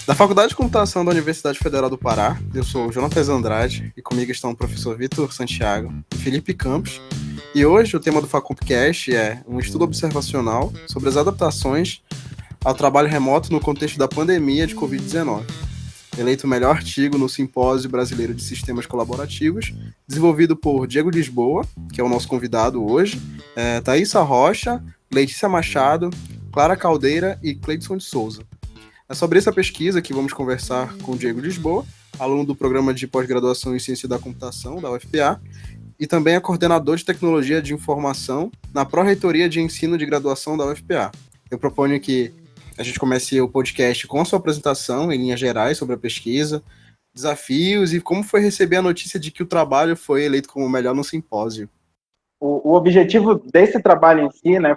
Da Faculdade de Computação da Universidade Federal do Pará, eu sou o Jonatas Andrade e comigo estão o professor Vitor Santiago e Felipe Campos. E hoje o tema do Facumpcast é um estudo observacional sobre as adaptações ao trabalho remoto no contexto da pandemia de Covid-19. Eleito o melhor artigo no Simpósio Brasileiro de Sistemas Colaborativos, desenvolvido por Diego Lisboa, que é o nosso convidado hoje, Thaísa Rocha, Letícia Machado, Clara Caldeira e Cleidson de Souza. É sobre essa pesquisa que vamos conversar com o Diego Lisboa, aluno do Programa de Pós-Graduação em Ciência da Computação, da UFPA, e também é coordenador de Tecnologia de Informação na Pró-Reitoria de Ensino de Graduação da UFPA. Eu proponho que a gente comece o podcast com a sua apresentação, em linhas gerais, sobre a pesquisa, desafios e como foi receber a notícia de que o trabalho foi eleito como o melhor no simpósio. O objetivo desse trabalho em si, né,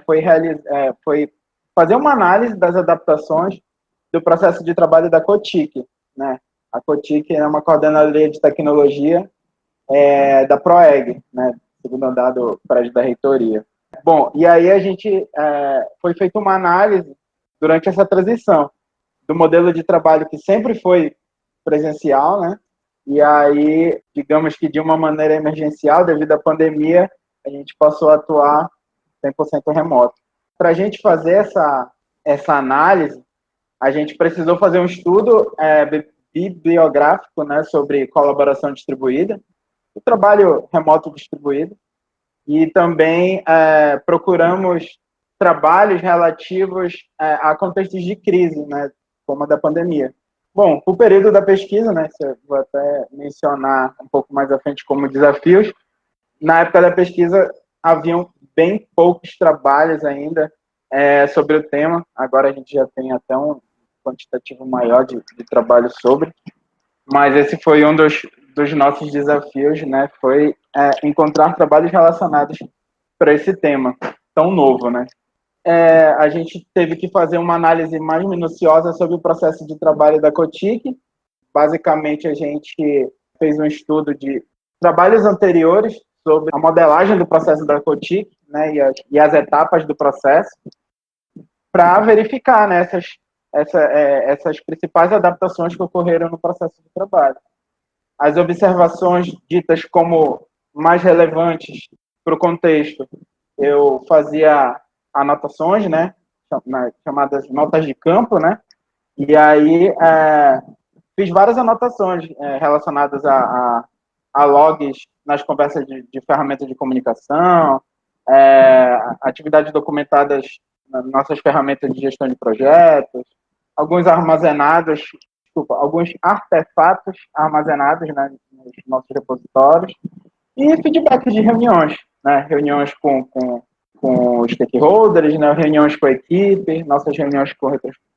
foi fazer uma análise das adaptações do processo de trabalho da COTIC, né? A COTIC é uma coordenadoria de tecnologia da PROEG, né? Segundo andar do prédio da reitoria. Bom, e aí foi feita uma análise durante essa transição do modelo de trabalho que sempre foi presencial, né? E aí, digamos que de uma maneira emergencial, devido à pandemia, a gente passou a atuar 100% remoto. Para a gente fazer essa análise, a gente precisou fazer um estudo bibliográfico, né, sobre colaboração distribuída, o trabalho remoto distribuído, e também procuramos trabalhos relativos a contextos de crise, né, como a da pandemia. Bom, o período da pesquisa, né, vou até mencionar um pouco mais à frente como desafios, na época da pesquisa haviam bem poucos trabalhos ainda sobre o tema, agora a gente já tem até um quantitativo maior de trabalho sobre, mas esse foi um dos nossos desafios, né, foi encontrar trabalhos relacionados para esse tema tão novo, né. A gente teve que fazer uma análise mais minuciosa sobre o processo de trabalho da COTIC. Basicamente, a gente fez um estudo de trabalhos anteriores sobre a modelagem do processo da COTIC, né, e as etapas do processo, para verificar, né, essas principais adaptações que ocorreram no processo de trabalho. As observações ditas como mais relevantes para o contexto, eu fazia anotações, né, chamadas notas de campo, né, e aí fiz várias anotações relacionadas a logs nas conversas de ferramentas de comunicação, atividades documentadas nas nossas ferramentas de gestão de projetos, alguns artefatos armazenados, né, nos nossos repositórios, e feedback de reuniões, né, reuniões com os stakeholders, né, reuniões com a equipe, nossas reuniões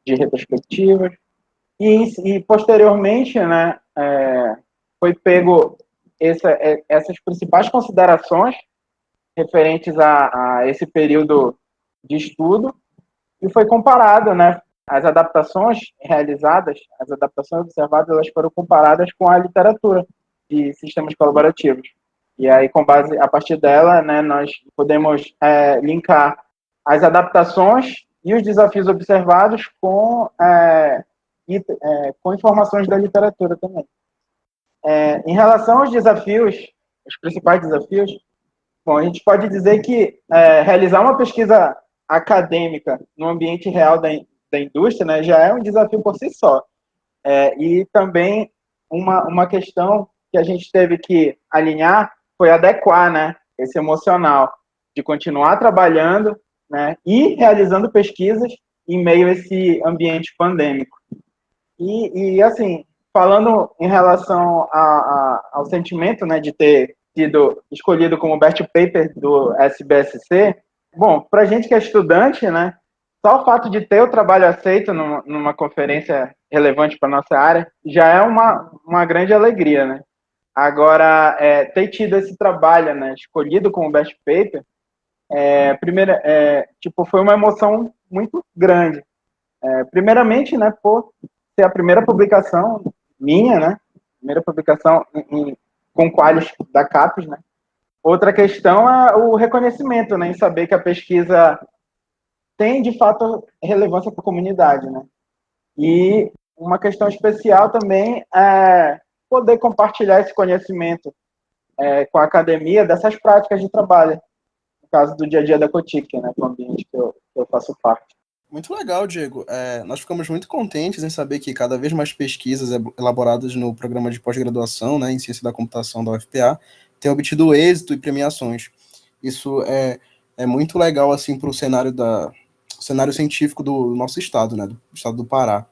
de retrospectivas, e posteriormente, né, foi pego essas principais considerações referentes a esse período de estudo e foi comparado, né, as adaptações realizadas, as adaptações observadas, elas foram comparadas com a literatura de sistemas colaborativos. E aí, a partir dela, né, nós podemos linkar as adaptações e os desafios observados com informações da literatura também. Em relação aos desafios, os principais desafios, bom, a gente pode dizer que realizar uma pesquisa acadêmica no ambiente real da indústria, né, já é um desafio por si só. E também uma questão que a gente teve que alinhar foi adequar, né, esse emocional de continuar trabalhando, né, e realizando pesquisas em meio a esse ambiente pandêmico. E assim, falando em relação ao sentimento, né, de ter sido escolhido como best paper do SBSC, bom, para a gente que é estudante, né, só o fato de ter o trabalho aceito numa conferência relevante para a nossa área já é uma grande alegria, né? Agora, ter tido esse trabalho, né, escolhido como best paper, foi uma emoção muito grande. Primeiramente, né, por ser a primeira publicação minha, né, primeira publicação com qualis da CAPES, né, Outra questão é o reconhecimento, né, em saber que a pesquisa tem, de fato, relevância para a comunidade, né? E uma questão especial também é poder compartilhar esse conhecimento com a academia dessas práticas de trabalho, no caso do dia a dia da Cotic, né, do ambiente que eu faço parte. Muito legal, Diego. Nós ficamos muito contentes em saber que cada vez mais pesquisas elaboradas no programa de pós-graduação, né, em ciência da computação da UFPA têm obtido êxito e premiações. Isso é muito legal assim para o cenário científico do nosso estado, né, do estado do Pará.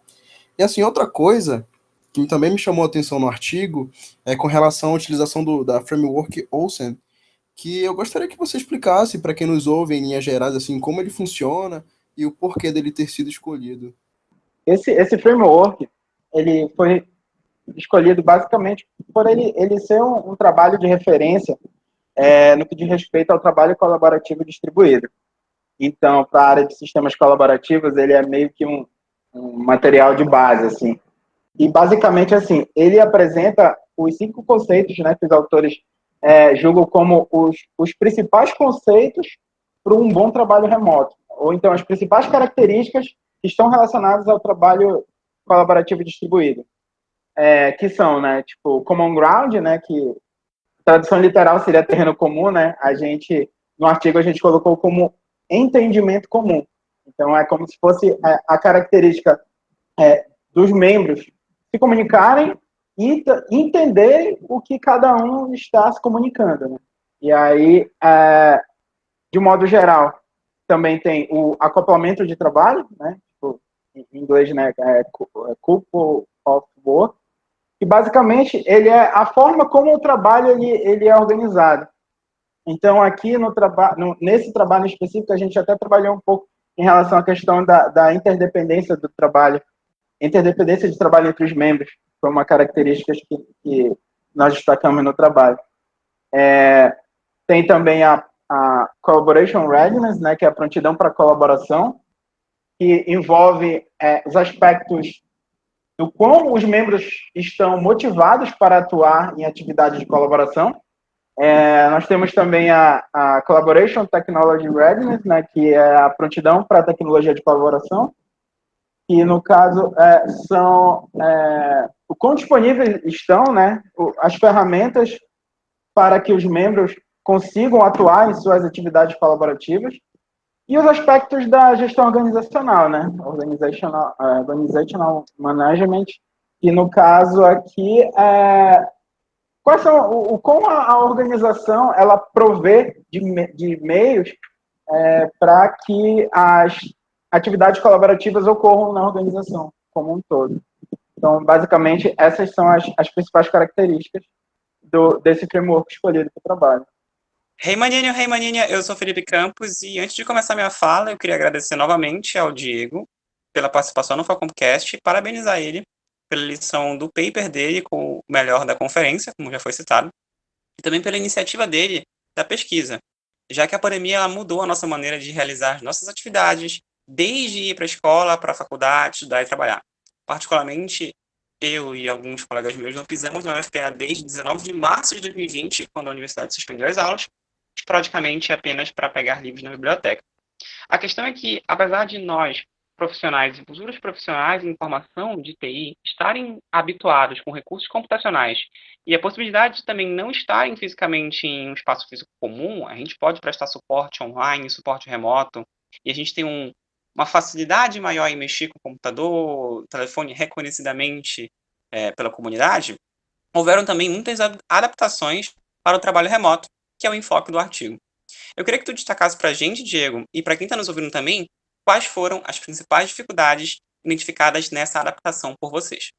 E assim, outra coisa que também me chamou a atenção no artigo é com relação à utilização da framework Olsen, que eu gostaria que você explicasse para quem nos ouve em linhas gerais assim como ele funciona e o porquê dele ter sido escolhido. Esse framework, ele foi escolhido basicamente por ele ser um trabalho de referência no que diz respeito ao trabalho colaborativo distribuído. Então, para a área de sistemas colaborativos, ele é meio que um material de base, assim. E, basicamente, assim, ele apresenta os 5 conceitos, né, que os autores julgam como os principais conceitos para um bom trabalho remoto. Ou, então, as principais características que estão relacionadas ao trabalho colaborativo distribuído. Que são, né, tipo, common ground, né, que tradução literal seria terreno comum, né, no artigo a gente colocou como entendimento comum. Então, é como se fosse a característica dos membros se comunicarem e entender o que cada um está se comunicando, né? E aí, de modo geral, também tem o acoplamento de trabalho, né? Tipo, em inglês, né, couple of work, que basicamente ele é a forma como o trabalho ele é organizado. Então, aqui nesse trabalho específico, a gente até trabalhou um pouco em relação à questão da interdependência do trabalho, interdependência de trabalho entre os membros, foi uma característica que nós destacamos no trabalho. Tem também a Collaboration Readiness, né, que é a prontidão para colaboração, que envolve os aspectos do como os membros estão motivados para atuar em atividades de colaboração. Nós temos também a Collaboration Technology Readiness, né, que é a prontidão para a tecnologia de colaboração, que no caso são o quão disponíveis estão, né, as ferramentas para que os membros consigam atuar em suas atividades colaborativas, e os aspectos da gestão organizacional, né, organizational management, que no caso aqui quais são como a organização ela provê de meios para que as atividades colaborativas ocorram na organização como um todo. Então, basicamente, essas são as principais características desse framework escolhido para o trabalho. Hey Maninha, eu sou Felipe Campos e antes de começar minha fala, eu queria agradecer novamente ao Diego pela participação no Facompcast e parabenizar ele pela lição do paper dele com o melhor da conferência, como já foi citado, e também pela iniciativa dele da pesquisa, já que a pandemia ela mudou a nossa maneira de realizar nossas atividades, desde ir para a escola, para a faculdade, estudar e trabalhar. Particularmente, eu e alguns colegas meus não pisamos na UFPA desde 19 de março de 2020, quando a universidade suspendeu as aulas, praticamente apenas para pegar livros na biblioteca. A questão é que, apesar de nós, profissionais e futuros profissionais em formação de TI, estarem habituados com recursos computacionais e a possibilidade de também não estarem fisicamente em um espaço físico comum, a gente pode prestar suporte online, suporte remoto, e a gente tem uma facilidade maior em mexer com o computador, telefone reconhecidamente pela comunidade, houveram também muitas adaptações para o trabalho remoto, que é o enfoque do artigo. Eu queria que tu destacasse para a gente, Diego, e para quem está nos ouvindo também, quais foram as principais dificuldades identificadas nessa adaptação por vocês.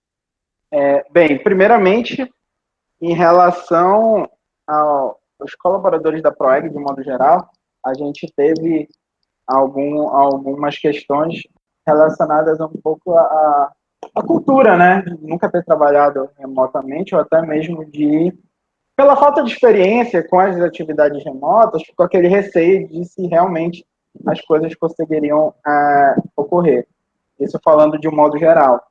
Bem, primeiramente, em relação aos colaboradores da PROEG, de modo geral, a gente teve algumas questões relacionadas um pouco à cultura, né? Nunca ter trabalhado remotamente, ou até mesmo pela falta de experiência com as atividades remotas, ficou aquele receio de se realmente as coisas conseguiriam ocorrer. Isso falando de um modo geral,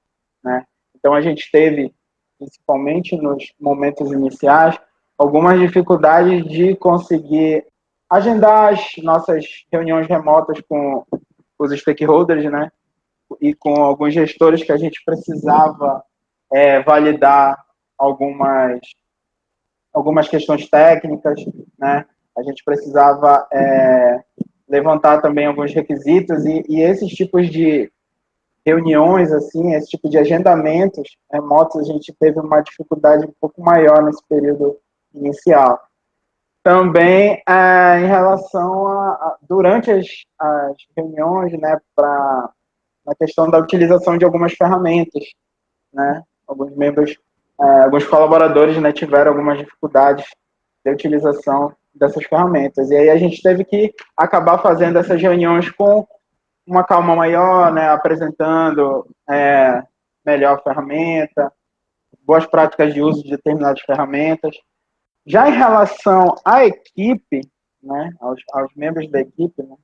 né? Então, a gente teve, principalmente nos momentos iniciais, algumas dificuldades de conseguir agendar as nossas reuniões remotas com os stakeholders, né? E com alguns gestores que a gente precisava validar algumas questões técnicas, né? A gente precisava levantar também alguns requisitos e esses tipos de reuniões, assim, esse tipo de agendamentos remotos, a gente teve uma dificuldade um pouco maior nesse período inicial. Também em relação durante as reuniões, né, na questão da utilização de algumas ferramentas, né, alguns colaboradores, né, tiveram algumas dificuldades de utilização dessas ferramentas. E aí a gente teve que acabar fazendo essas reuniões com uma calma maior, né, apresentando melhor a ferramenta, boas práticas de uso de determinadas ferramentas. Já em relação à equipe, né, aos membros da equipe, né,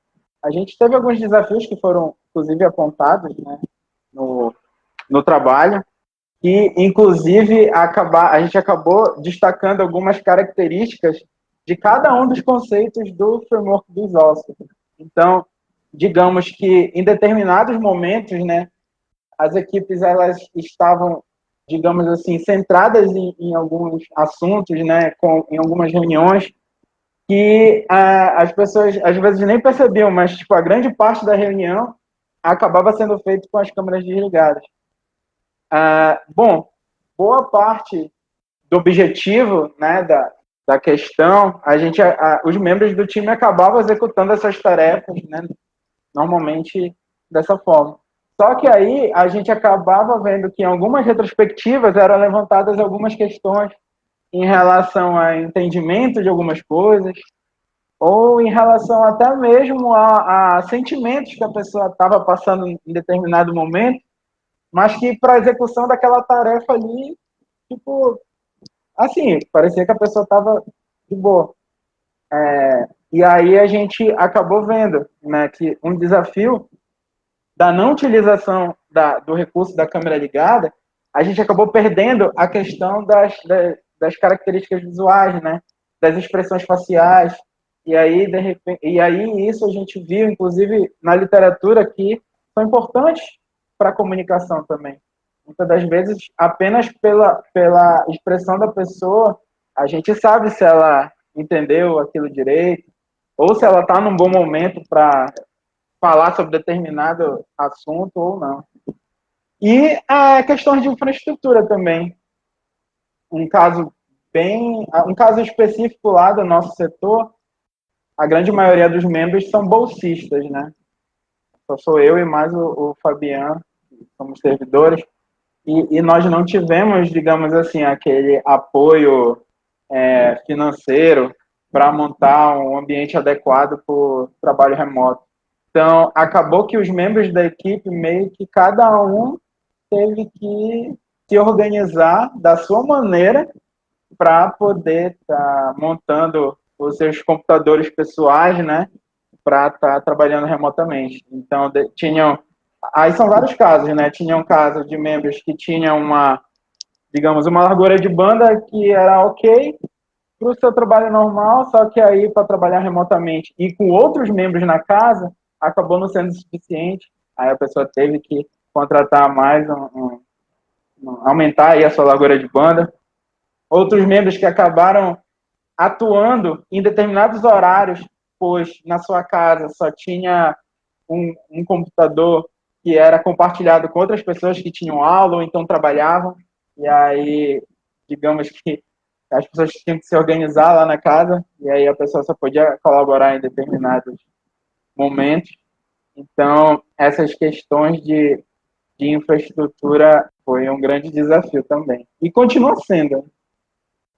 a gente teve alguns desafios que foram, inclusive, apontados, né, no trabalho, e, inclusive, a gente acabou destacando algumas características de cada um dos conceitos do framework do ISOSC. Então, digamos que em determinados momentos, né, as equipes elas estavam, digamos assim, centradas em alguns assuntos, né, em algumas reuniões que as pessoas às vezes nem percebiam, mas tipo a grande parte da reunião acabava sendo feito com as câmeras desligadas. Bom, boa parte do objetivo, né, da questão, os membros do time acabavam executando essas tarefas, né, normalmente dessa forma. Só que aí a gente acabava vendo que em algumas retrospectivas eram levantadas algumas questões em relação a entendimento de algumas coisas, ou em relação até mesmo a sentimentos que a pessoa estava passando em determinado momento, mas que para a execução daquela tarefa ali, tipo, assim, parecia que a pessoa estava de boa. E aí a gente acabou vendo, né, que um desafio da não utilização do recurso da câmera ligada, a gente acabou perdendo a questão das características visuais, né, das expressões faciais, e aí, de repente, isso a gente viu, inclusive, na literatura, que são importantes para a comunicação também. Muitas das vezes, apenas pela expressão da pessoa, a gente sabe se ela entendeu aquilo direito, ou se ela está num bom momento para falar sobre determinado assunto ou não. E a questão de infraestrutura também. Um caso específico lá do nosso setor, a grande maioria dos membros são bolsistas, né? Só sou eu e mais o Fabiano, que somos servidores, e nós não tivemos, digamos assim, aquele apoio financeiro para montar um ambiente adequado para o trabalho remoto. Então, acabou que os membros da equipe, meio que cada um teve que se organizar da sua maneira para poder estar montando os seus computadores pessoais, né, para estar trabalhando remotamente. Então, aí são vários casos, né, tinha um caso de membros que tinham digamos, uma largura de banda que era ok para o seu trabalho normal, só que aí para trabalhar remotamente e com outros membros na casa, acabou não sendo suficiente, aí a pessoa teve que contratar mais, aumentar aí a sua largura de banda. Outros membros que acabaram atuando em determinados horários, pois na sua casa só tinha um computador que era compartilhado com outras pessoas que tinham aula ou então trabalhavam, e aí, digamos que as pessoas tinham que se organizar lá na casa, e aí a pessoa só podia colaborar em determinados momentos. Então, essas questões de infraestrutura foi um grande desafio também. E continua sendo.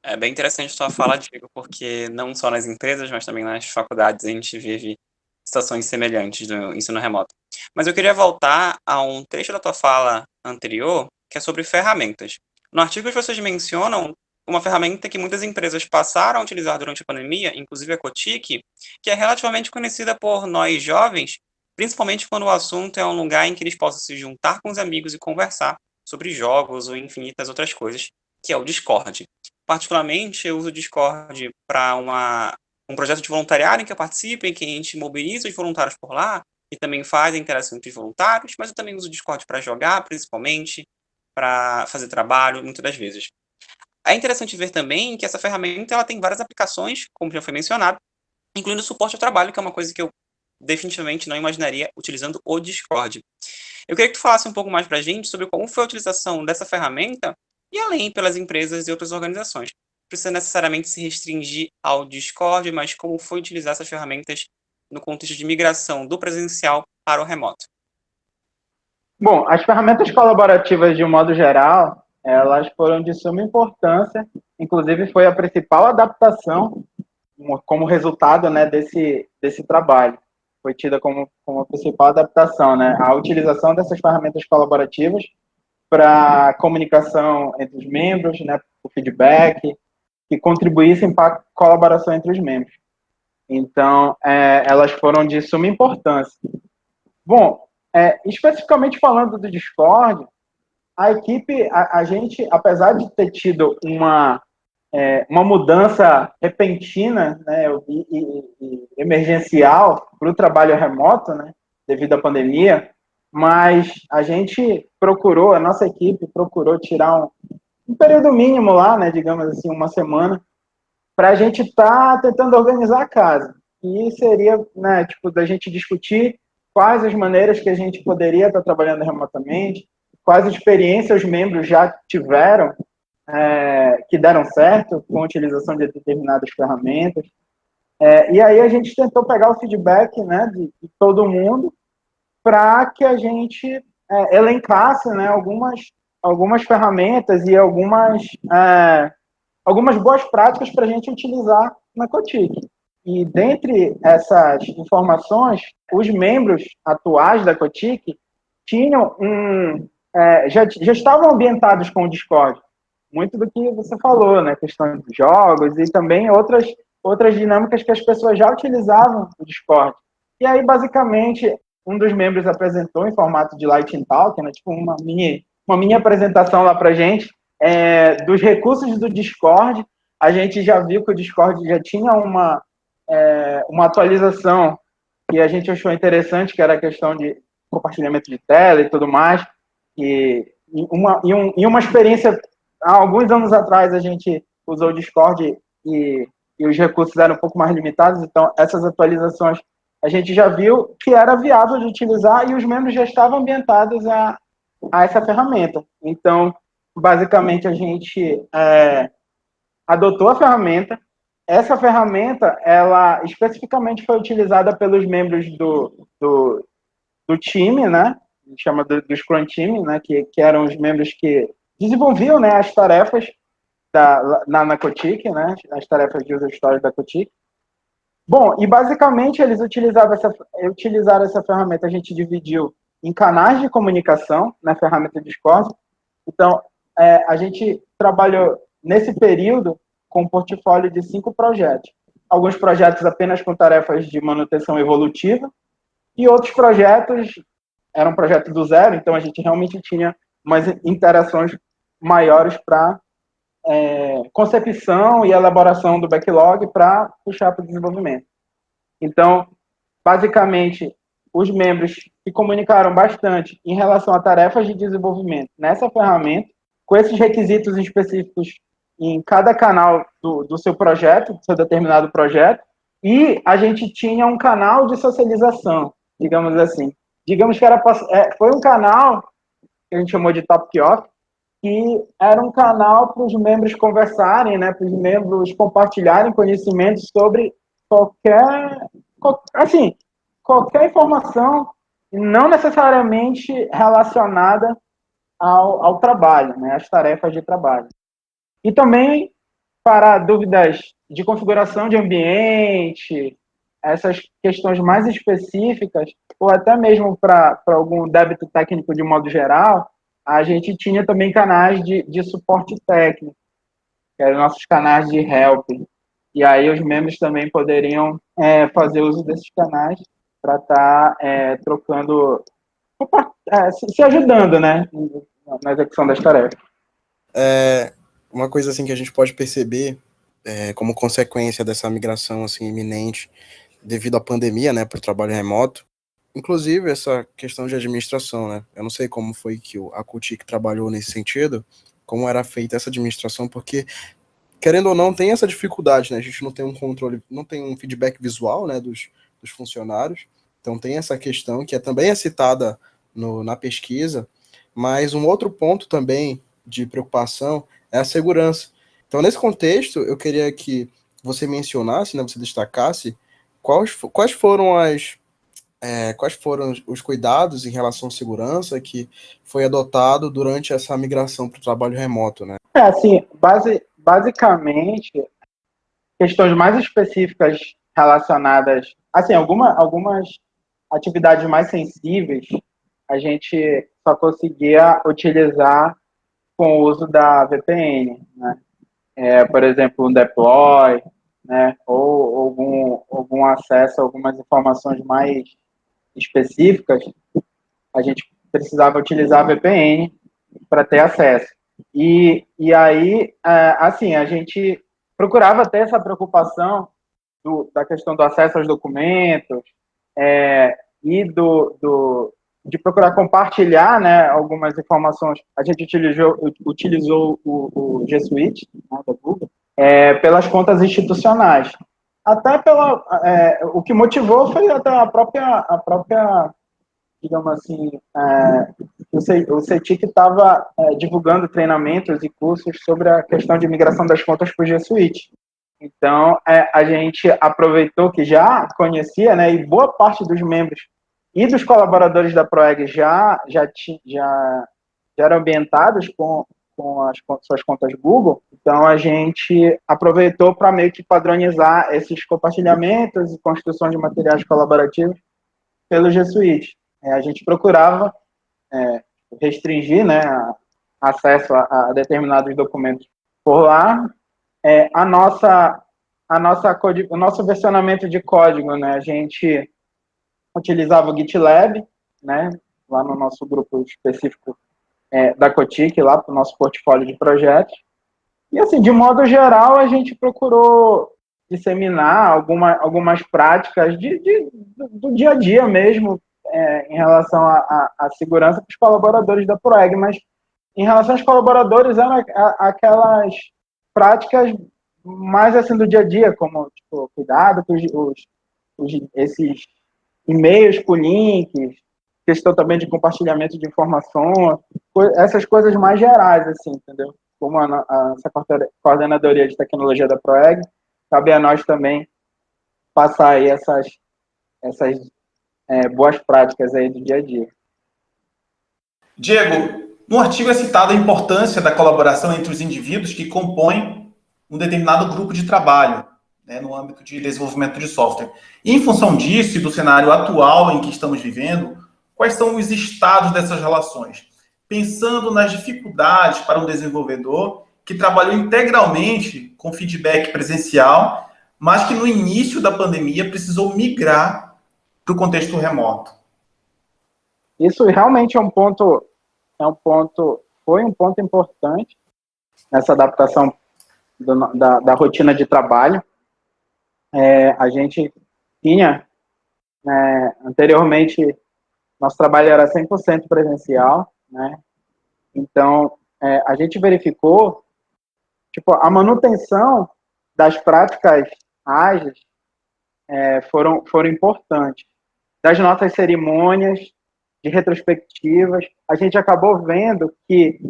É bem interessante a sua fala, Diego, porque não só nas empresas, mas também nas faculdades a gente vive situações semelhantes do ensino remoto. Mas eu queria voltar a um trecho da tua fala anterior, que é sobre ferramentas. No artigo vocês mencionam uma ferramenta que muitas empresas passaram a utilizar durante a pandemia, inclusive a Cotic, que é relativamente conhecida por nós jovens, principalmente quando o assunto é um lugar em que eles possam se juntar com os amigos e conversar sobre jogos ou infinitas outras coisas, que é o Discord. Particularmente, eu uso o Discord para um projeto de voluntariado em que eu participo, em que a gente mobiliza os voluntários por lá e também faz a interação entre os voluntários, mas eu também uso o Discord para jogar, principalmente, para fazer trabalho, muitas das vezes. É interessante ver também que essa ferramenta ela tem várias aplicações, como já foi mencionado, incluindo o suporte ao trabalho, que é uma coisa que eu definitivamente não imaginaria utilizando o Discord. Eu queria que tu falasse um pouco mais para a gente sobre como foi a utilização dessa ferramenta e além pelas empresas e outras organizações. Não precisa necessariamente se restringir ao Discord, mas como foi utilizar essas ferramentas no contexto de migração do presencial para o remoto. Bom, as ferramentas colaborativas, de um modo geral, elas foram de suma importância, inclusive foi a principal adaptação como resultado, né, desse trabalho. Foi tida como a principal adaptação, né, a utilização dessas ferramentas colaborativas para comunicação entre os membros, né, o feedback, que contribuíssem para a colaboração entre os membros. Então, elas foram de suma importância. Bom, especificamente falando do Discord, a equipe, a gente, apesar de ter tido uma mudança repentina, né, e emergencial para o trabalho remoto, né, devido à pandemia, mas a gente procurou, a nossa equipe procurou tirar um período mínimo lá, né, digamos assim, uma semana, para a gente estar tentando organizar a casa. E seria, né, tipo, da gente discutir quais as maneiras que a gente poderia estar trabalhando remotamente, quais experiências os membros já tiveram que deram certo com a utilização de determinadas ferramentas. E aí a gente tentou pegar o feedback, né, de todo mundo para que a gente elencasse, né, algumas ferramentas e algumas boas práticas para a gente utilizar na Cotic. E dentre essas informações, os membros atuais da Cotic tinham já estavam ambientados com o Discord. Muito do que você falou, né? Questão de jogos e também outras dinâmicas que as pessoas já utilizavam o Discord. E aí, basicamente, um dos membros apresentou em formato de Lightning Talk, né? Tipo uma mini apresentação lá pra gente, dos recursos do Discord. A gente já viu que o Discord já tinha uma atualização que a gente achou interessante, que era a questão de compartilhamento de tela e tudo mais. E uma experiência, há alguns anos atrás, a gente usou o Discord e os recursos eram um pouco mais limitados, então essas atualizações a gente já viu que era viável de utilizar e os membros já estavam ambientados a essa ferramenta. Então, basicamente, a gente adotou a ferramenta. Essa ferramenta, ela especificamente foi utilizada pelos membros do time, né? A gente chama do Scrum Team, né? Que eram os membros que desenvolviam, né, as tarefas na Cotic, né? As tarefas de user stories da Cotic. Bom, e basicamente eles utilizaram essa ferramenta, a gente dividiu em canais de comunicação na ferramenta Discord. Então, a gente trabalhou nesse período com um portfólio de 5 projetos. Alguns projetos apenas com tarefas de manutenção evolutiva e outros projetos eram projetos do zero, então a gente realmente tinha umas interações maiores para concepção e elaboração do backlog para puxar para o desenvolvimento. Então, basicamente, os membros se comunicaram bastante em relação a tarefas de desenvolvimento nessa ferramenta, com esses requisitos específicos em cada canal do seu projeto, do seu determinado projeto, e a gente tinha um canal de socialização, digamos assim. Digamos que foi um canal que a gente chamou de Topic Off, que era um canal para os membros conversarem, né, para os membros compartilharem conhecimentos sobre qualquer informação, não necessariamente relacionada ao trabalho, né, às tarefas de trabalho. E também para dúvidas de configuração de ambiente, essas questões mais específicas, ou até mesmo para algum débito técnico de modo geral, a gente tinha também canais de suporte técnico, que eram nossos canais de help. E aí os membros também poderiam fazer uso desses canais para estar trocando, se ajudando, né, na execução das tarefas. uma coisa assim que a gente pode perceber como consequência dessa migração assim iminente devido à pandemia, né, para o trabalho remoto, inclusive essa questão de administração, né? Eu não sei como foi que a CUTIC trabalhou nesse sentido, como era feita essa administração, porque querendo ou não tem essa dificuldade, né? A gente não tem um controle, não tem um feedback visual, né, dos funcionários. Então tem essa questão que também é citada na pesquisa, mas um outro ponto também de preocupação é a segurança. Então, nesse contexto, eu queria que você mencionasse, né, você destacasse quais foram quais foram os cuidados em relação à segurança que foi adotado durante essa migração para o trabalho remoto, né? Assim, basicamente, questões mais específicas relacionadas, assim, algumas atividades mais sensíveis, a gente só conseguia utilizar com o uso da VPN, né? Por exemplo, um deploy, né? Ou algum acesso a algumas informações mais específicas, a gente precisava utilizar a VPN para ter acesso. E aí, assim, a gente procurava ter essa preocupação da questão do acesso aos documentos, e de procurar compartilhar, né, algumas informações. A gente utilizou o G Suite, né, da Google, pelas contas institucionais. Até o que motivou foi até a própria, digamos assim, o CETIC estava divulgando treinamentos e cursos sobre a questão de migração das contas para o G Suite. Então, a gente aproveitou que já conhecia, né, e boa parte dos membros e dos colaboradores da Proeg já eram ambientados com suas contas Google. Então, a gente aproveitou para meio que padronizar esses compartilhamentos e construção de materiais colaborativos pelo G Suite. A gente procurava restringir, né, acesso a determinados documentos por lá. O nosso versionamento de código, né, a gente utilizava o GitLab, né, lá no nosso grupo específico da Cotic, lá para o nosso portfólio de projetos. E, assim, de modo geral, a gente procurou disseminar algumas práticas do dia a dia mesmo, em relação à segurança para os colaboradores da Proeg, mas em relação aos colaboradores, eram aquelas práticas mais assim do dia a dia, como tipo, cuidado com esses e-mails com links, questão também de compartilhamento de informações, essas coisas mais gerais, assim, entendeu? Como essa coordenadoria de tecnologia da Proeg, cabe a nós também passar aí essas boas práticas aí do dia a dia. Diego, no artigo é citada a importância da colaboração entre os indivíduos que compõem um determinado grupo de trabalho, né, no âmbito de desenvolvimento de software. E, em função disso e do cenário atual em que estamos vivendo, quais são os estados dessas relações? Pensando nas dificuldades para um desenvolvedor que trabalhou integralmente com feedback presencial, mas que no início da pandemia precisou migrar para o contexto remoto. Isso realmente foi um ponto importante nessa adaptação da rotina de trabalho. A gente tinha, anteriormente, nosso trabalho era 100% presencial, né? Então, a gente verificou, tipo, a manutenção das práticas ágeis foram importantes. Das nossas cerimônias, de retrospectivas, a gente acabou vendo que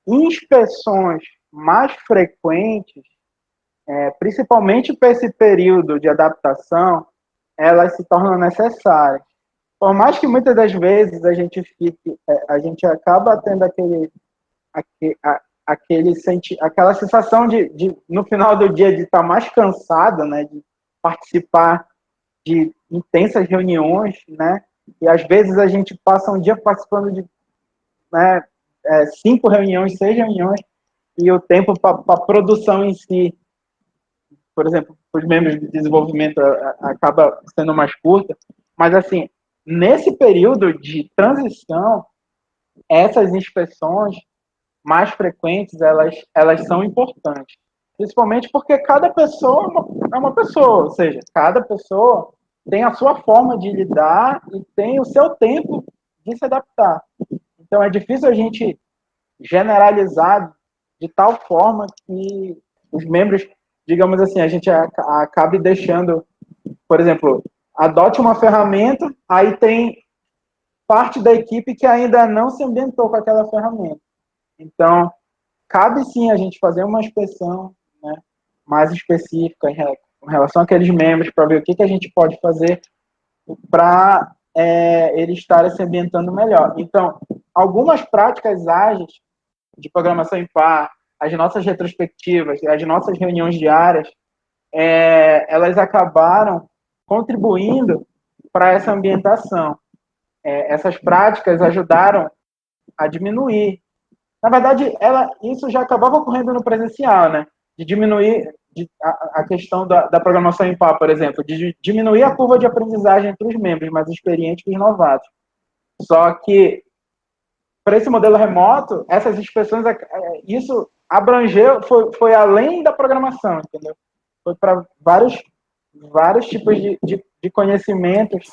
inspeções mais frequentes, principalmente para esse período de adaptação, elas se tornam necessárias. Por mais que muitas das vezes a gente acaba tendo aquela sensação de no final do dia de estar mais cansado, né, de participar de intensas reuniões, né, e às vezes a gente passa um dia participando de 5 reuniões, 6 reuniões, e o tempo para a produção em si, por exemplo, os membros de desenvolvimento acaba sendo mais curta, mas assim, nesse período de transição, essas inspeções mais frequentes, elas são importantes. Principalmente porque cada pessoa é uma pessoa, ou seja, cada pessoa tem a sua forma de lidar e tem o seu tempo de se adaptar. Então, é difícil a gente generalizar de tal forma que os membros, digamos assim, a gente acabe deixando, por exemplo, adote uma ferramenta, aí tem parte da equipe que ainda não se ambientou com aquela ferramenta. Então, cabe sim a gente fazer uma inspeção, né, mais específica em relação àqueles membros, para ver o que a gente pode fazer para eles estarem se ambientando melhor. Então, algumas práticas ágeis de programação em par, as nossas retrospectivas, as nossas reuniões diárias, elas acabaram contribuindo para essa ambientação. Essas práticas ajudaram a diminuir. Na verdade, isso já acabava ocorrendo no presencial, né? De diminuir a questão da programação em par, por exemplo, de diminuir a curva de aprendizagem entre os membros mais experientes e os novatos. Só que, para esse modelo remoto, essas inspeções, isso abrangeu, foi além da programação, entendeu? Foi para vários tipos de conhecimentos,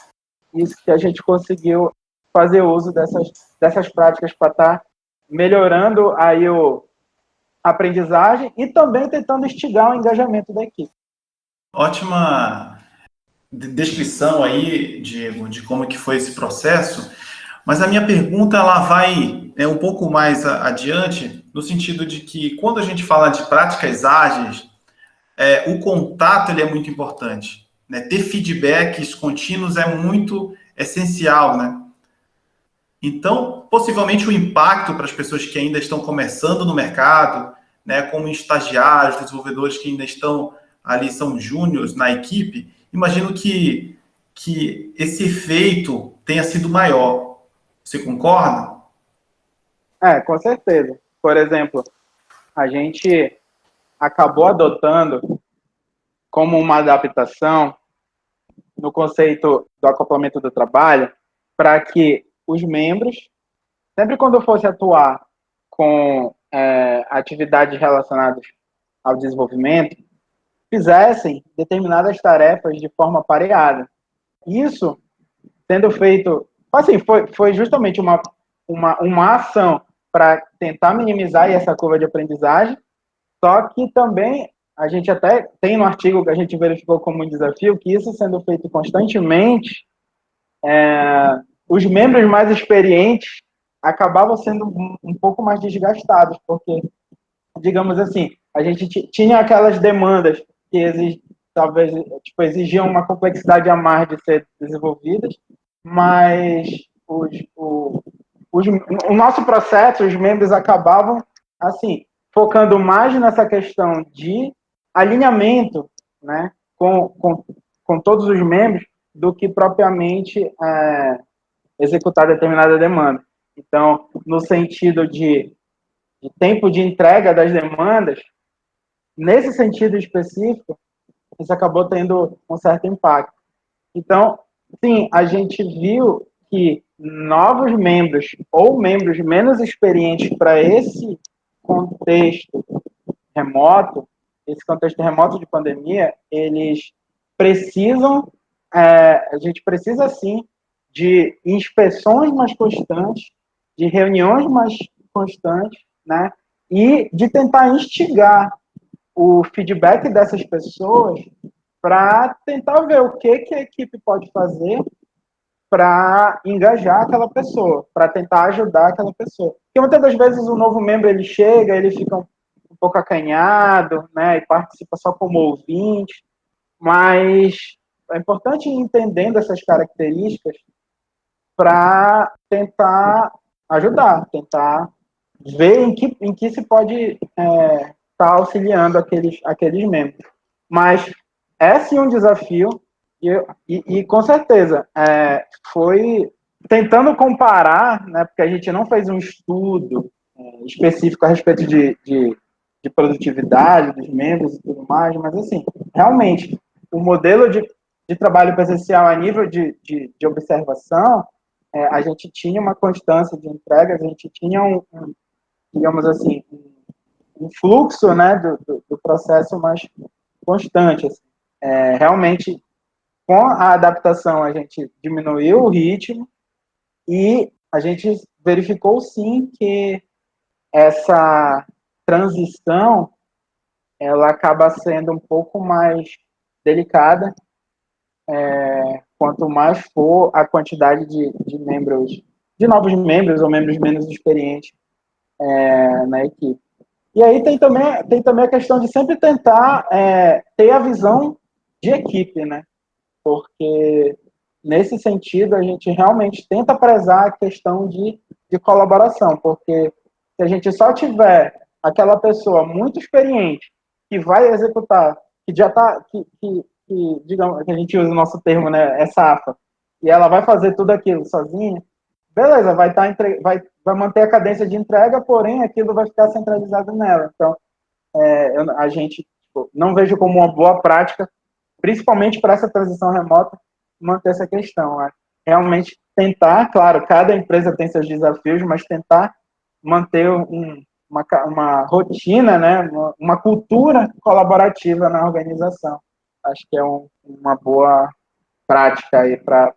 isso que a gente conseguiu fazer uso dessas práticas para estar melhorando aí a aprendizagem e também tentando instigar o engajamento da equipe. Ótima descrição aí, Diego, de como que foi esse processo, mas a minha pergunta ela vai um pouco mais adiante, no sentido de que quando a gente fala de práticas ágeis, o contato ele é muito importante, né? Ter feedbacks contínuos é muito essencial, né? Então, possivelmente o impacto para as pessoas que ainda estão começando no mercado, né, como estagiários, desenvolvedores que ainda estão ali, são júniores na equipe, imagino que esse efeito tenha sido maior. Você concorda? Com certeza. Por exemplo, a gente acabou adotando como uma adaptação no conceito do acoplamento do trabalho para que os membros, sempre quando fosse atuar com atividades relacionadas ao desenvolvimento, fizessem determinadas tarefas de forma pareada. Isso sendo feito, assim, foi justamente uma ação para tentar minimizar essa curva de aprendizagem, só que também a gente até tem no artigo que a gente verificou como um desafio que isso sendo feito constantemente, os membros mais experientes acabavam sendo um pouco mais desgastados, porque, digamos assim, a gente tinha aquelas demandas que talvez exigiam uma complexidade a mais de ser desenvolvidas, mas o nosso processo, os membros acabavam, assim, focando mais nessa questão de alinhamento, né, com todos os membros, do que propriamente executar determinada demanda. Então, no sentido de tempo de entrega das demandas, nesse sentido específico, isso acabou tendo um certo impacto. Então, sim, a gente viu que novos membros ou membros menos experientes para esse contexto remoto, de pandemia, eles precisam, a gente precisa sim de inspeções mais constantes, de reuniões mais constantes, né? E de tentar instigar o feedback dessas pessoas para tentar ver o que a equipe pode fazer para engajar aquela pessoa, para tentar ajudar aquela pessoa. Porque muitas das vezes o novo membro ele chega, ele fica um pouco acanhado, né, e participa só como ouvinte, mas é importante ir entendendo essas características para tentar ajudar, tentar ver em que se pode estar auxiliando aqueles membros. Mas é sim um desafio e com certeza foi tentando comparar, né, porque a gente não fez um estudo específico a respeito de produtividade dos membros e tudo mais, mas assim, realmente, o modelo de trabalho presencial a nível de observação, a gente tinha uma constância de entregas, a gente tinha digamos assim, um fluxo, né, do processo mais constante. Assim. Realmente, com a adaptação, a gente diminuiu o ritmo e a gente verificou, sim, que essa transição ela acaba sendo um pouco mais delicada quanto mais for a quantidade de membros, de novos membros ou membros menos experientes na equipe. E aí tem também a questão de sempre tentar ter a visão de equipe, né? Porque nesse sentido a gente realmente tenta prezar a questão de colaboração, porque se a gente só tiver aquela pessoa muito experiente que vai executar, que já está, digamos, que a gente usa o nosso termo, né, é safa, e ela vai fazer tudo aquilo sozinha, beleza, vai manter a cadência de entrega, porém aquilo vai ficar centralizado nela. Então, a gente não vejo como uma boa prática, principalmente para essa transição remota, manter essa questão. Né? Realmente tentar, claro, cada empresa tem seus desafios, mas tentar manter uma rotina, né, uma cultura colaborativa na organização. Acho que é uma boa prática aí para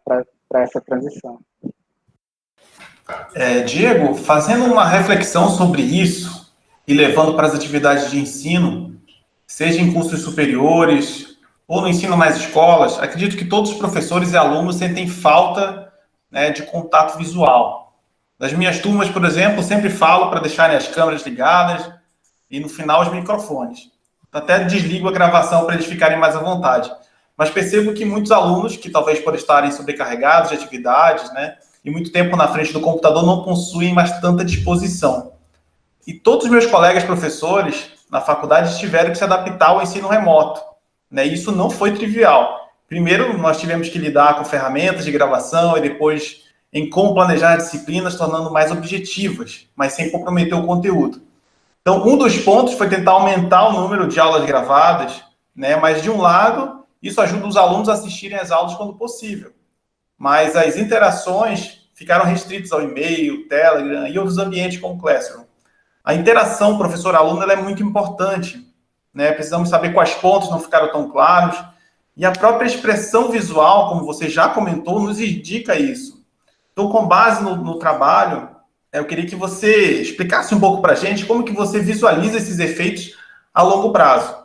essa transição. Diego, fazendo uma reflexão sobre isso e levando para as atividades de ensino, seja em cursos superiores ou no ensino nas escolas, acredito que todos os professores e alunos sentem falta, né, de contato visual. Das minhas turmas, por exemplo, sempre falo para deixarem as câmeras ligadas e no final os microfones. Até desligo a gravação para eles ficarem mais à vontade. Mas percebo que muitos alunos, que talvez por estarem sobrecarregados de atividades, né, e muito tempo na frente do computador, não possuem mais tanta disposição. E todos os meus colegas professores na faculdade tiveram que se adaptar ao ensino remoto. Né? E isso não foi trivial. Primeiro, nós tivemos que lidar com ferramentas de gravação e depois em como planejar as disciplinas, tornando mais objetivas, mas sem comprometer o conteúdo. Então, um dos pontos foi tentar aumentar o número de aulas gravadas, né? Mas, de um lado, isso ajuda os alunos a assistirem às aulas quando possível. Mas as interações ficaram restritas ao e-mail, Telegram e outros ambientes como o Classroom. A interação professor-aluno é muito importante, né? Precisamos saber quais pontos não ficaram tão claros, e a própria expressão visual, como você já comentou, nos indica isso. Então, com base no trabalho, eu queria que você explicasse um pouco para a gente como que você visualiza esses efeitos a longo prazo.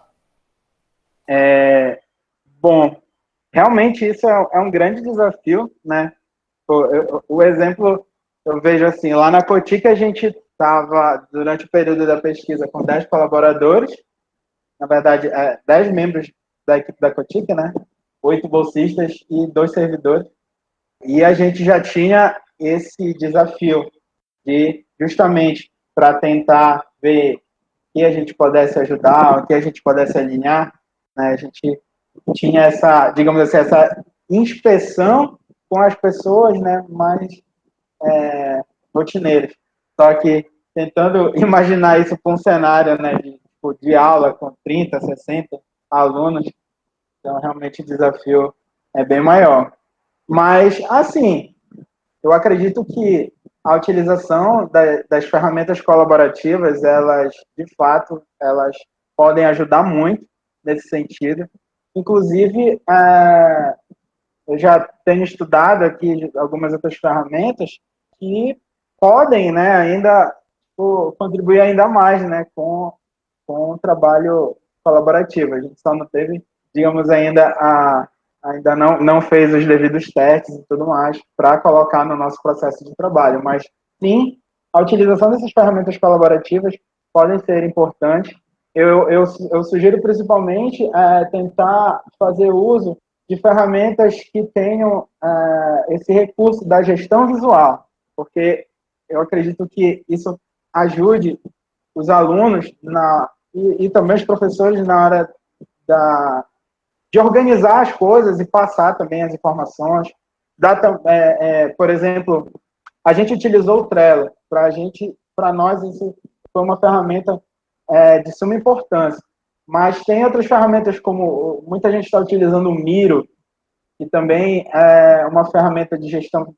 Bom, realmente isso é um grande desafio, né? O exemplo, eu vejo assim, lá na Cotic a gente estava, durante o período da pesquisa, com 10 colaboradores, na verdade, 10 membros da equipe da Cotic, né? 8 bolsistas e 2 servidores. E a gente já tinha esse desafio de, justamente, para tentar ver o que a gente pudesse ajudar, o que a gente pudesse alinhar, né? A gente tinha essa, digamos assim, essa inspeção com as pessoas, né, mais rotineiras. Só que tentando imaginar isso com um cenário, né, de aula com 30, 60 alunos, então realmente o desafio é bem maior. Mas, assim, eu acredito que a utilização das ferramentas colaborativas, elas, de fato, elas podem ajudar muito nesse sentido. Inclusive, eu já tenho estudado aqui algumas outras ferramentas que podem, né, ainda contribuir ainda mais, né, com o trabalho colaborativo. A gente só não teve, digamos, ainda não fez os devidos testes e tudo mais para colocar no nosso processo de trabalho, mas sim, a utilização dessas ferramentas colaborativas podem ser importantes. Eu sugiro principalmente tentar fazer uso de ferramentas que tenham esse recurso da gestão visual, porque eu acredito que isso ajude os alunos e também os professores na hora de organizar as coisas e passar também as informações. Por exemplo, a gente utilizou o Trello. Para nós, isso foi uma ferramenta de suma importância. Mas tem outras ferramentas, como muita gente está utilizando o Miro, que também é uma ferramenta de gestão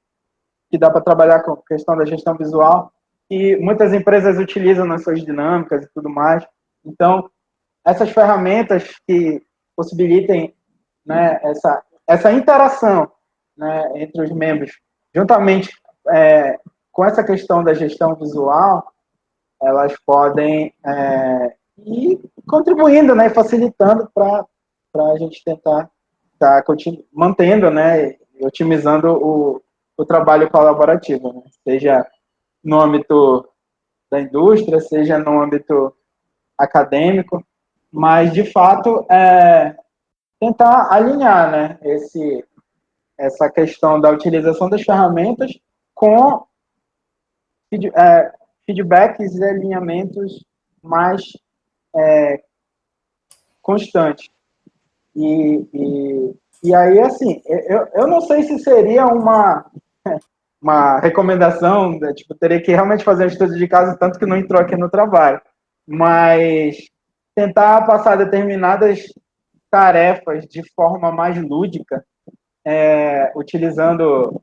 que dá para trabalhar com a questão da gestão visual. que muitas empresas utilizam nas suas dinâmicas e tudo mais. Então, essas ferramentas que possibilitem, né, essa interação, né, entre os membros, juntamente com essa questão da gestão visual, elas podem ir contribuindo, né, facilitando para a gente tentar estar mantendo, né, e otimizando o trabalho colaborativo, né, seja no âmbito da indústria, seja no âmbito acadêmico, mas, de fato, tentar alinhar, né, essa questão da utilização das ferramentas com feedbacks e alinhamentos mais constantes. E aí, assim, eu não sei se seria uma recomendação, né, tipo, teria que realmente fazer um estudo de caso, tanto que não entrou aqui no trabalho, mas tentar passar determinadas tarefas de forma mais lúdica, utilizando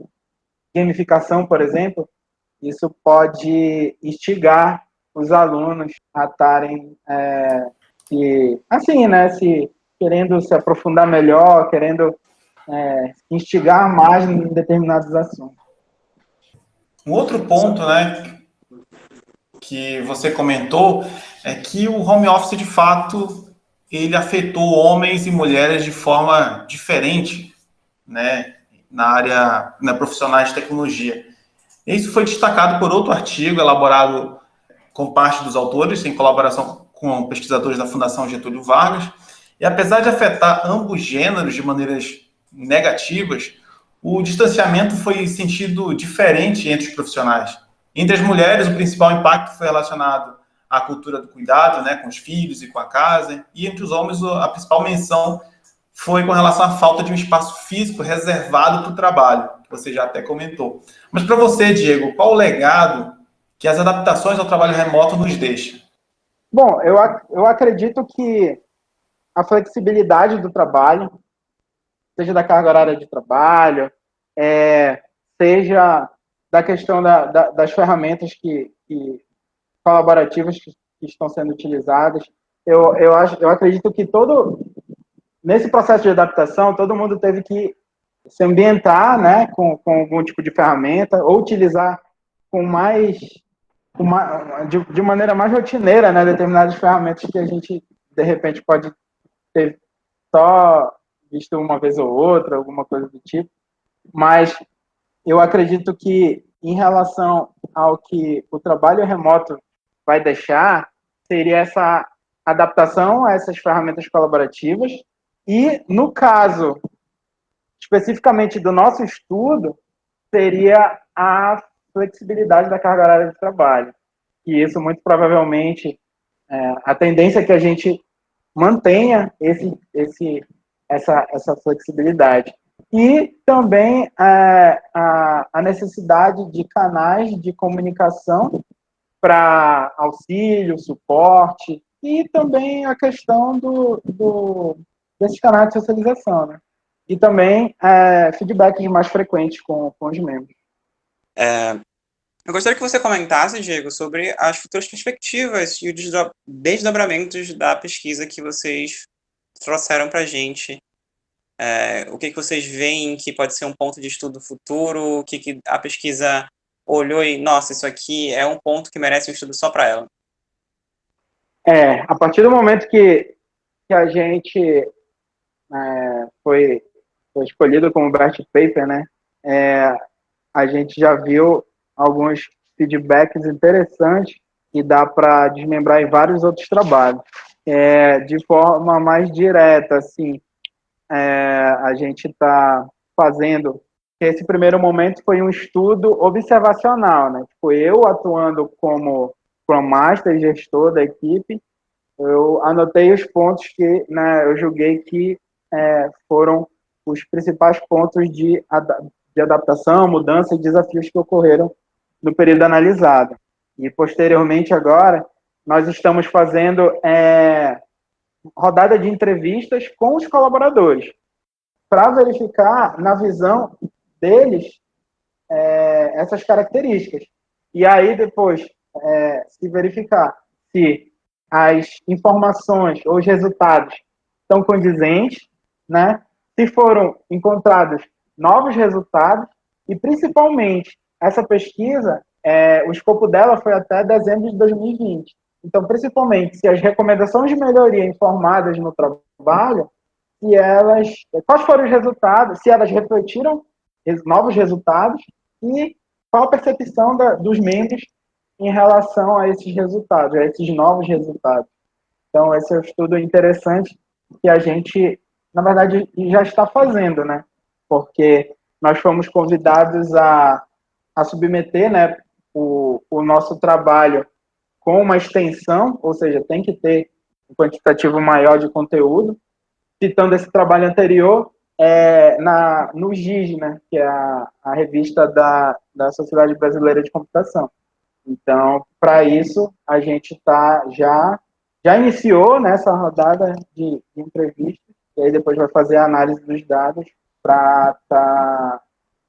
gamificação, por exemplo, isso pode instigar os alunos a estarem se querendo se aprofundar melhor, querendo instigar mais em determinados assuntos. Um outro ponto, né, que você comentou é que o home office, de fato, ele afetou homens e mulheres de forma diferente, né, na profissionais de tecnologia. Isso foi destacado por outro artigo elaborado com parte dos autores, em colaboração com pesquisadores da Fundação Getúlio Vargas, e apesar de afetar ambos gêneros de maneiras negativas, o distanciamento foi sentido diferente entre os profissionais. Entre as mulheres, o principal impacto foi relacionado à cultura do cuidado, né, com os filhos e com a casa, e entre os homens, a principal menção foi com relação à falta de um espaço físico reservado para o trabalho, que você já até comentou. Mas para você, Diego, qual o legado que as adaptações ao trabalho remoto nos deixam? Bom, eu acredito que a flexibilidade do trabalho, seja da carga horária de trabalho, seja da questão das ferramentas colaborativas que estão sendo utilizadas, eu acredito que nesse processo de adaptação, todo mundo teve que se ambientar, né, com algum tipo de ferramenta, ou utilizar de maneira mais rotineira, né, determinadas ferramentas que a gente, de repente, pode ter só visto uma vez ou outra, alguma coisa do tipo. Mas eu acredito que, em relação ao que o trabalho remoto vai deixar, seria essa adaptação a essas ferramentas colaborativas. E, no caso, especificamente do nosso estudo, seria a flexibilidade da carga horária de trabalho. E isso, muito provavelmente, a tendência é que a gente mantenha essa flexibilidade. E também a necessidade de canais de comunicação para auxílio, suporte, e também a questão desses canais de socialização, né? E também feedbacks mais frequentes com os membros. Eu gostaria que você comentasse, Diego, sobre as futuras perspectivas e os desdobramentos da pesquisa que vocês trouxeram para a gente. O que vocês veem que pode ser um ponto de estudo futuro, o que a pesquisa olhou e, nossa, isso aqui é um ponto que merece um estudo só para ela. A partir do momento que a gente foi escolhido como best paper, né, a gente já viu alguns feedbacks interessantes que dá para desmembrar em vários outros trabalhos. De forma mais direta, assim, a gente está fazendo. Esse primeiro momento foi um estudo observacional, né? Tipo, eu atuando como Scrum Master e gestor da equipe, eu anotei os pontos que, né, eu julguei que foram os principais pontos de adaptação, mudança e desafios que ocorreram no período analisado. E, posteriormente, agora, nós estamos fazendo rodada de entrevistas com os colaboradores, para verificar, na visão deles, essas características. E aí, depois, se verificar se as informações ou os resultados estão condizentes, né? Se foram encontrados novos resultados e, principalmente, essa pesquisa, o escopo dela foi até dezembro de 2020. Então, principalmente, se as recomendações de melhoria informadas no trabalho, se elas, quais foram os resultados, se elas refletiram novos resultados e qual a percepção dos membros em relação a esses resultados, a esses novos resultados. Então, esse é um estudo interessante que a gente, na verdade, já está fazendo, né? Porque nós fomos convidados a submeter, né, o nosso trabalho com uma extensão, ou seja, tem que ter um quantitativo maior de conteúdo, citando esse trabalho anterior, no GIS, né, que é a revista da Sociedade Brasileira de Computação. Então, para isso, a gente já iniciou nessa rodada de entrevistas, e aí depois vai fazer a análise dos dados para estar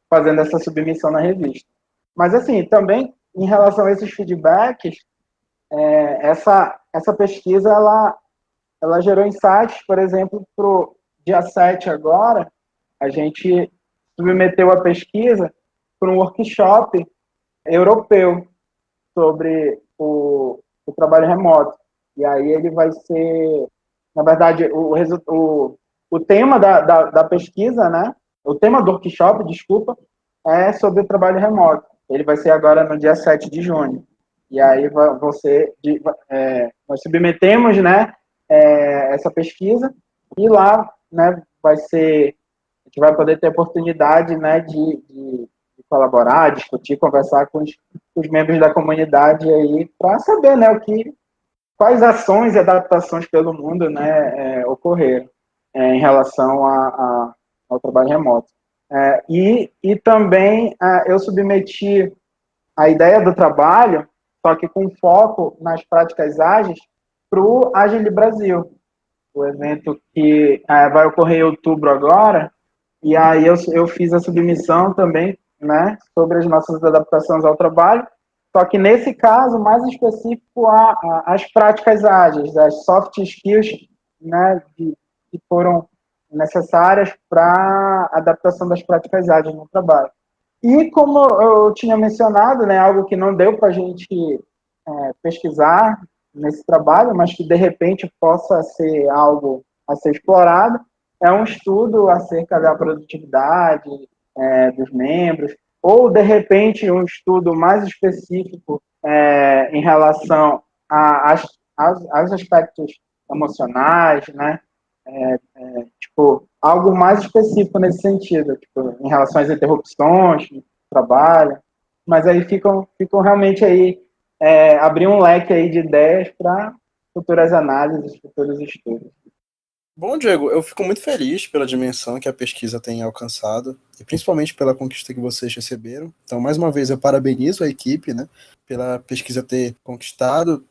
fazendo essa submissão na revista. Mas, assim, também, em relação a esses feedbacks, essa pesquisa, ela gerou insights, por exemplo, para o dia 7 agora, a gente submeteu a pesquisa para um workshop europeu sobre o trabalho remoto. E aí ele vai ser, na verdade, o tema da pesquisa, né? O tema do workshop, desculpa, é sobre o trabalho remoto. Ele vai ser agora no dia 7 de junho. E aí nós submetemos, né, essa pesquisa e lá, né, a gente vai poder ter a oportunidade, né, de colaborar, discutir, conversar com os membros da comunidade aí para saber, né, quais ações e adaptações pelo mundo, né, ocorreram em relação ao trabalho remoto. E também eu submeti a ideia do trabalho, só que com foco nas práticas ágeis, para o Agile Brasil, o evento que vai ocorrer em outubro agora, e aí eu fiz a submissão também, né, sobre as nossas adaptações ao trabalho, só que nesse caso, mais específico, as práticas ágeis, as soft skills, né, que foram necessárias para a adaptação das práticas ágeis no trabalho. E como eu tinha mencionado, né, algo que não deu para a gente pesquisar nesse trabalho, mas que de repente possa ser algo a ser explorado, é um estudo acerca da produtividade dos membros, ou de repente um estudo mais específico em relação aos aspectos emocionais, né? Tipo, algo mais específico nesse sentido, tipo, em relação às interrupções no trabalho, mas aí ficam realmente aí, abrir um leque aí de ideias para futuras análises, futuros estudos. Bom, Diego, eu fico muito feliz pela dimensão que a pesquisa tem alcançado e principalmente pela conquista que vocês receberam. Então, mais uma vez, eu parabenizo a equipe, né, pela pesquisa ter conquistado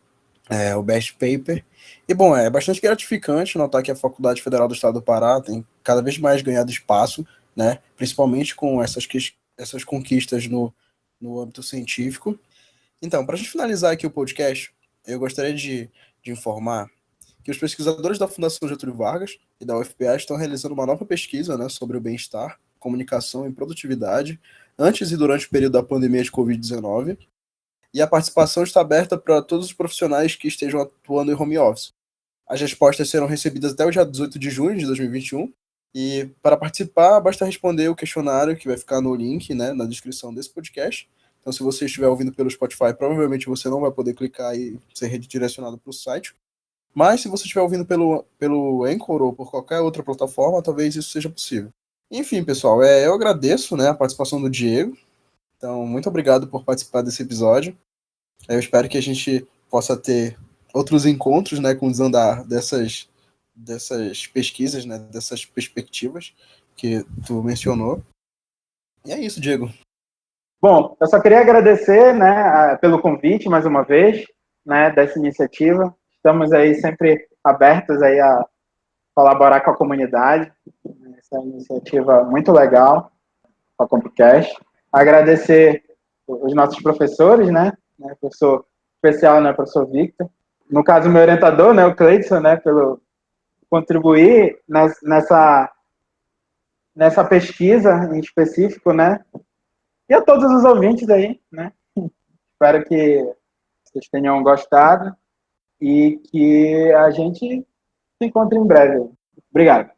o Best Paper. E, bom, é bastante gratificante notar que a Faculdade Federal do Estado do Pará tem cada vez mais ganhado espaço, né, principalmente com essas conquistas no âmbito científico. Então, para a gente finalizar aqui o podcast, eu gostaria de informar que os pesquisadores da Fundação Getúlio Vargas e da UFPA estão realizando uma nova pesquisa, né, sobre o bem-estar, comunicação e produtividade antes e durante o período da pandemia de Covid-19, e a participação está aberta para todos os profissionais que estejam atuando em home office. As respostas serão recebidas até o dia 18 de junho de 2021, e para participar, basta responder o questionário que vai ficar no link, né, na descrição desse podcast. Então, se você estiver ouvindo pelo Spotify, provavelmente você não vai poder clicar e ser redirecionado para o site. Mas se você estiver ouvindo pelo Anchor ou por qualquer outra plataforma, talvez isso seja possível. Enfim, pessoal, eu agradeço, né, a participação do Diego. Então, muito obrigado por participar desse episódio. Eu espero que a gente possa ter outros encontros, né, com o desandar dessas pesquisas, né, dessas perspectivas que tu mencionou. E é isso, Diego. Bom, eu só queria agradecer, né, pelo convite mais uma vez, né, dessa iniciativa. Estamos aí sempre abertos aí a colaborar com a comunidade. Essa iniciativa muito legal, a Compcast. Agradecer os nossos professores, né, professor especial, né, professor Victor. No caso, meu orientador, né, o Cleidson, né, pelo contribuir nessa pesquisa em específico, né? E a todos os ouvintes aí, né? Espero que vocês tenham gostado e que a gente se encontre em breve. Obrigado.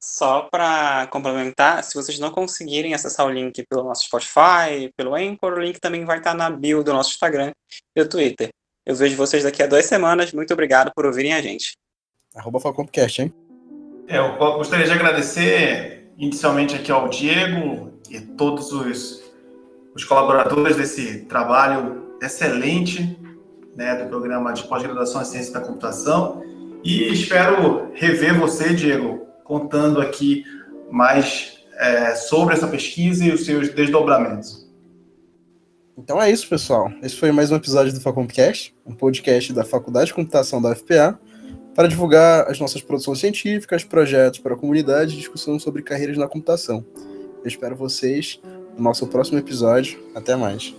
Só para complementar, se vocês não conseguirem acessar o link pelo nosso Spotify, pelo Anchor, o link também vai estar na bio do nosso Instagram e do Twitter. Eu vejo vocês daqui a 2 semanas. Muito obrigado por ouvirem a gente. @FacompCast, hein? Eu gostaria de agradecer inicialmente aqui ao Diego e todos os colaboradores desse trabalho excelente, né, do programa de pós-graduação em Ciência da Computação, e espero rever você, Diego, contando aqui mais sobre essa pesquisa e os seus desdobramentos. Então é isso, pessoal. Esse foi mais um episódio do FacompCast, um podcast da Faculdade de Computação da UFPA, para divulgar as nossas produções científicas, projetos para a comunidade e discussão sobre carreiras na computação. Eu espero vocês no nosso próximo episódio. Até mais.